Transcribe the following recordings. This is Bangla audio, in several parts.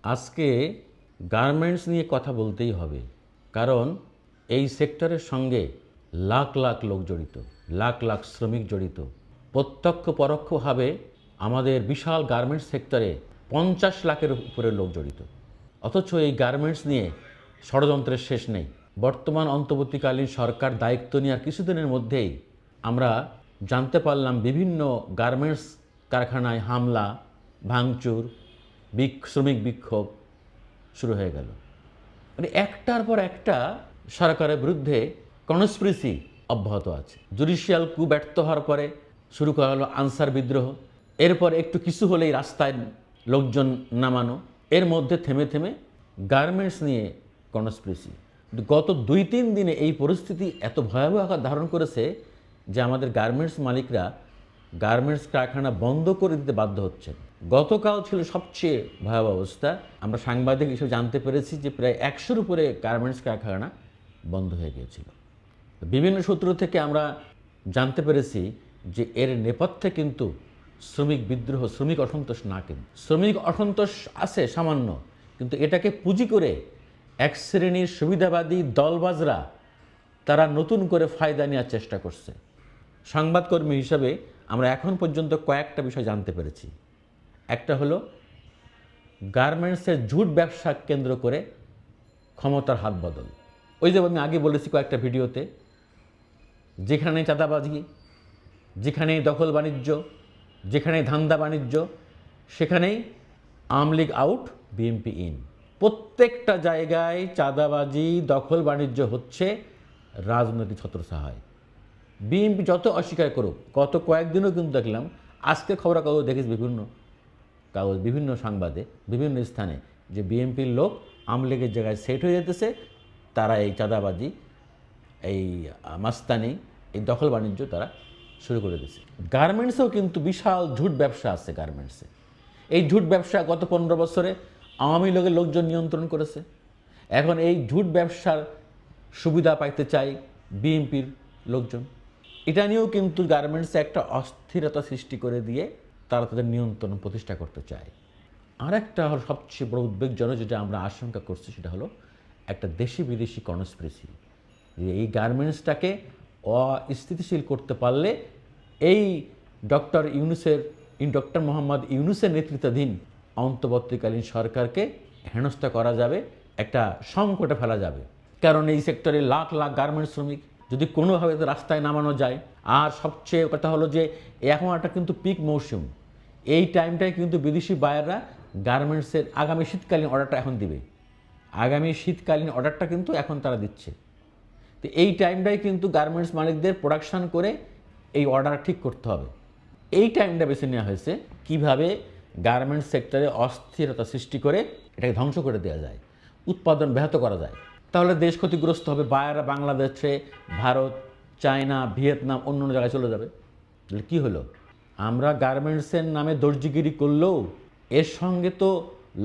আজকে গার্মেন্টস নিয়ে কথা বলতেই হবে, কারণ এই সেক্টরের সঙ্গে লাখ লাখ লোক জড়িত, লাখ লাখ শ্রমিক জড়িত। প্রত্যক্ষ পরোক্ষভাবে আমাদের বিশাল গার্মেন্টস সেক্টরে 50 লাখের উপরে লোক জড়িত। অথচ এই গার্মেন্টস নিয়ে ষড়যন্ত্রের শেষ নেই। বর্তমান অন্তর্বর্তীকালীন সরকার দায়িত্ব নেওয়ার কিছুদিনের মধ্যেই আমরা জানতে পারলাম বিভিন্ন গার্মেন্টস কারখানায় হামলা, ভাঙচুর, শ্রমিক বিক্ষোভ শুরু হয়ে গেল। মানে একটার পর একটা সরকারের বিরুদ্ধে কনস্পিরেসি অব্যাহত আছে। জুডিশিয়াল কু ব্যর্থ হওয়ার পরে শুরু করা হলো আনসার বিদ্রোহ, এরপর একটু কিছু হলেই রাস্তায় লোকজন নামানো, এর মধ্যে থেমে থেমে গার্মেন্টস নিয়ে কনস্পিরেসি। গত 2-3 দিনে এই পরিস্থিতি এত ভয়াবহ আকার ধারণ করেছে যে আমাদের গার্মেন্টস মালিকরা গার্মেন্টস কারখানা বন্ধ করে দিতে বাধ্য হচ্ছেন। গতকাল ছিল সবচেয়ে ভয়াবহ অবস্থা। আমরা সাংবাদিক হিসেবে জানতে পেরেছি যে প্রায় 100-র উপরে গার্মেন্টস কারখানা বন্ধ হয়ে গিয়েছিল। বিভিন্ন সূত্র থেকে আমরা জানতে পেরেছি যে এর নেপথ্যে কিন্তু শ্রমিক বিদ্রোহ, শ্রমিক অসন্তোষ না, কিন্তু শ্রমিক অসন্তোষ আছে সামান্য, কিন্তু এটাকে পুঁজি করে এক শ্রেণীর সুবিধাবাদী দলবাজরা তারা নতুন করে ফায়দা নেওয়ার চেষ্টা করছে। সংবাদকর্মী হিসাবে আমরা এখন পর্যন্ত কয়েকটা বিষয় জানতে পেরেছি। একটা হলো গার্মেন্টসের ঝুট ব্যবসা কেন্দ্র করে ক্ষমতার হাত বদল। ওই যে আমি আগে বলেছি কয়েকটা ভিডিওতে, যেখানে চাঁদাবাজি, যেখানে দখল বাণিজ্য, যেখানে ধান্দা বাণিজ্য, সেখানেই Awami League out, BNP in. প্রত্যেকটা জায়গায় চাঁদাবাজি, দখল বাণিজ্য হচ্ছে, রাজনৈতিক ছত্রছায়ায়। বিএনপি যত অস্বীকার করুক, গত কয়েকদিনও কিন্তু দেখলাম, আজকে খবরের কাগজ দেখেছি, বিভিন্ন সংবাদে, বিভিন্ন স্থানে, যে বিএনপির লোক আওয়ামী লীগের জায়গায় সেট হয়ে যেতেছে, তারা এই চাঁদাবাজি, এই মাস্তানি, এই দখল বাণিজ্য তারা শুরু করে দিয়েছে। গার্মেন্টসেও কিন্তু বিশাল ঝুট ব্যবসা আছে গার্মেন্টসে। এই ঝুট ব্যবসা গত 15 বছরে আওয়ামী লীগের লোকজন নিয়ন্ত্রণ করেছে। এখন এই ঝুট ব্যবসার সুবিধা পাইতে চায় বিএনপির লোকজন। এটা নিয়েও কিন্তু গার্মেন্টসে একটা অস্থিরতা সৃষ্টি করে দিয়ে তারা তাদের নিয়ন্ত্রণ প্রতিষ্ঠা করতে চায়। আর একটা হলো সবচেয়ে বড় উদ্বেগজনক, যেটা আমরা আশঙ্কা করছি, সেটা হলো একটা দেশি বিদেশি কনস্পিরেসি। যে এই গার্মেন্টসটাকে অস্থিতিশীল করতে পারলে এই ডক্টর মোহাম্মদ ইউনূসের নেতৃত্বাধীন অন্তর্বর্তীকালীন সরকারকে হেনস্থা করা যাবে, একটা সংকটে ফেলা যাবে। কারণ এই সেক্টরে লাখ লাখ গার্মেন্টস শ্রমিক যদি কোনোভাবে রাস্তায় নামানো যায়। আর সবচেয়ে কথা হলো যে এখন একটা কিন্তু পিক মৌসুম, এই টাইমটায় কিন্তু বিদেশি বায়াররা গার্মেন্টসের আগামী শীতকালীন অর্ডারটা এখন দিবে। আগামী শীতকালীন অর্ডারটা কিন্তু এখন তারা দিচ্ছে। তো এই টাইমটাই কিন্তু গার্মেন্টস মালিকদের প্রোডাকশান করে এই অর্ডার ঠিক করতে হবে। এই টাইমটা বেছে নেওয়া হয়েছে কিভাবে গার্মেন্টস সেক্টরে অস্থিরতা সৃষ্টি করে এটাকে ধ্বংস করে দেওয়া যায়, উৎপাদন ব্যাহত করা যায়। তাহলে দেশ ক্ষতিগ্রস্ত হবে, বায়াররা বাংলাদেশে, ভারত, চায়না, ভিয়েতনাম, অন্য জায়গায় চলে যাবে। তাহলে কী হলো? আমরা গার্মেন্টসের নামে দর্জিগিরি করলেও এর সঙ্গে তো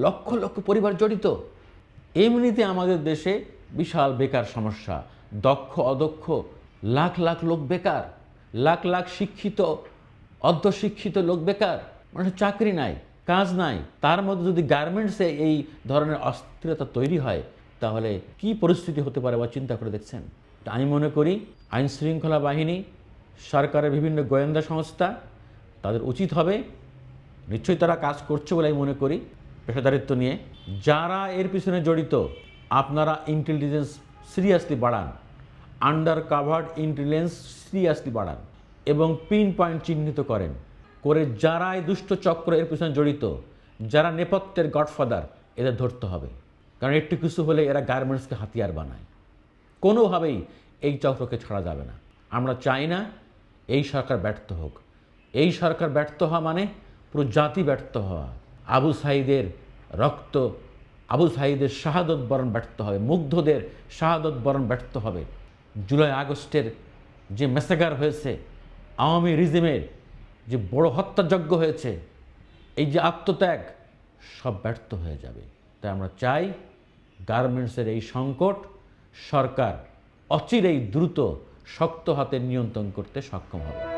লক্ষ লক্ষ পরিবার জড়িত। এমনিতে আমাদের দেশে বিশাল বেকার সমস্যা, দক্ষ অদক্ষ লাখ লাখ লোক বেকার, লাখ লাখ শিক্ষিত অর্ধশিক্ষিত লোক বেকার, মানুষের চাকরি নাই, কাজ নাই। তার মধ্যে যদি গার্মেন্টসে এই ধরনের অস্থিরতা তৈরি হয়, তাহলে কি পরিস্থিতি হতে পারে বা চিন্তা করে দেখছেন? আমি মনে করি আইন শৃঙ্খলা বাহিনী, সরকারের বিভিন্ন গোয়েন্দা সংস্থা, তাদের উচিত হবে, নিশ্চয়ই তারা কাজ করছে বলে আমি মনে করি পেশাদারিত্ব নিয়ে, যারা এর পিছনে জড়িত, আপনারা ইন্টেলিজেন্স সিরিয়াসলি বাড়ান, আন্ডার কাভার্ড ইন্টেলিজেন্স সিরিয়াসলি বাড়ান এবং পিন পয়েন্ট চিহ্নিত করেন করে যারা এই দুষ্ট চক্র এর পিছনে জড়িত, যারা নেপথ্যের গডফাদার, এদের ধরতে হবে। কারণ একটু কিছু হলে এরা গার্মেন্টসকে হাতিয়ার বানায়। কোনোভাবেই এই চক্রকে ছাড়া যাবে না। আমরা চাই না এই সরকার ব্যর্থ হোক। এই সরকার ব্যর্থ হওয়া মানে পুরো জাতি ব্যর্থ হওয়া। আবু সাঈদের রক্ত, আবু সাঈদের শাহাদত বরণ ব্যর্থ হবে, মুগ্ধদের শাহাদত বরণ ব্যর্থ হবে, জুলাই আগস্টের যে মেসাগার হয়েছে, আওয়ামী রিজিমের যে বড় হত্যাযজ্ঞ হয়েছে, এই যে আত্মত্যাগ, সব ব্যর্থ হয়ে যাবে। তাই আমরা চাই গার্মেন্টসের এই সংকট সরকার অচিরেই দ্রুত শক্ত হাতে নিয়ন্ত্রণ করতে সক্ষম হবে।